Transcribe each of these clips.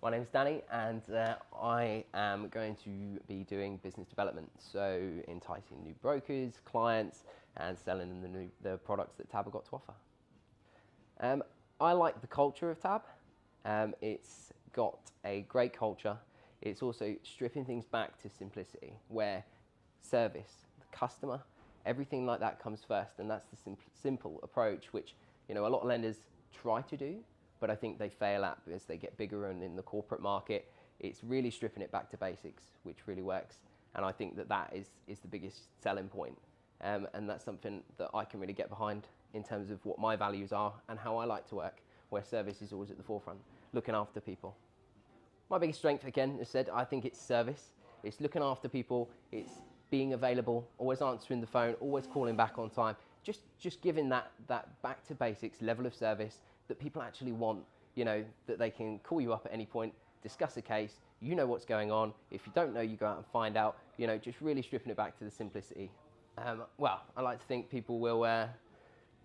My name's Danny, and I am going to be doing business development, so enticing new brokers, clients, and selling them the products that Tab have got to offer. I like the culture of Tab. It's got a great culture. It's also stripping things back to simplicity, where service, the customer, everything like that comes first, and that's the simple approach, which a lot of lenders try to do, but I think they fail at as they get bigger and in the corporate market. It's really stripping it back to basics, which really works, and I think that is the biggest selling point, and that's something that I can really get behind in terms of what my values are and how I like to work, where service is always at the forefront, looking after people. My biggest strength, again, as said, I think it's service. It's looking after people, it's being available, always answering the phone, always calling back on time, just giving that back to basics level of service that people actually want, that they can call you up at any point, discuss a case, what's going on. If you don't know, you go out and find out, just really stripping it back to the simplicity. Well, I like to think people will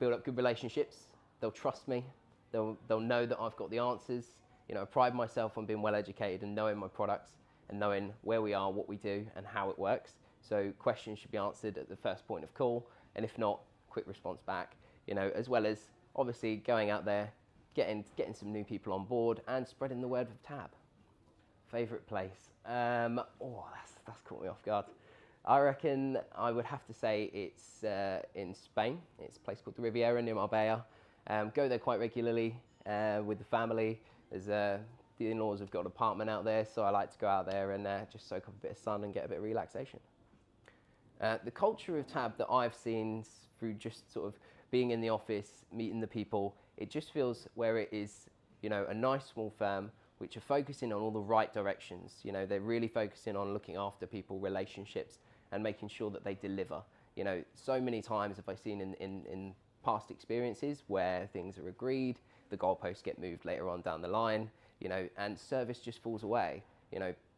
build up good relationships. They'll trust me. They'll know that I've got the answers. I pride myself on being well educated and knowing my products and knowing where we are, what we do, and how it works. So questions should be answered at the first point of call, and if not, quick response back. As well as obviously going out there, getting some new people on board, and spreading the word of Tab. Favourite place? That's caught me off guard. I reckon I would have to say it's in Spain. It's a place called the Riviera near Marbella. Go there quite regularly with the family. The in-laws have got an apartment out there, so I like to go out there and just soak up a bit of sun and get a bit of relaxation. The culture of Tab that I've seen through just sort of being in the office, meeting the people, it just feels where it is, a nice small firm which are focusing on all the right directions. They're really focusing on looking after people, relationships, and making sure that they deliver. So many times have I seen in past experiences where things are agreed, the goalposts get moved later on down the line, and service just falls away.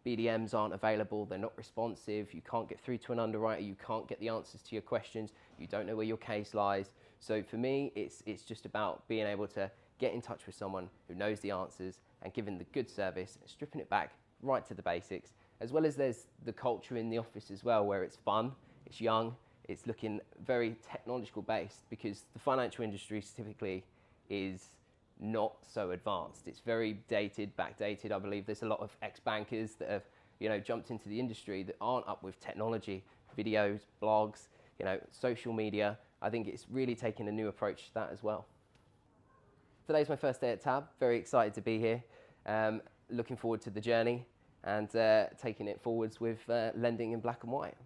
BDMs aren't available, they're not responsive, you can't get through to an underwriter, you can't get the answers to your questions, you don't know where your case lies. So for me, it's just about being able to get in touch with someone who knows the answers and giving the good service, stripping it back right to the basics, as well as there's the culture in the office as well, where it's fun, it's young, it's looking very technological based, because the financial industry typically is not so advanced. It's very dated, backdated. I believe there's a lot of ex-bankers that have, jumped into the industry that aren't up with technology, videos, blogs, social media. I think it's really taking a new approach to that as well. Today's my first day at Tab. Very excited to be here. Looking forward to the journey and taking it forwards with lending in black and white.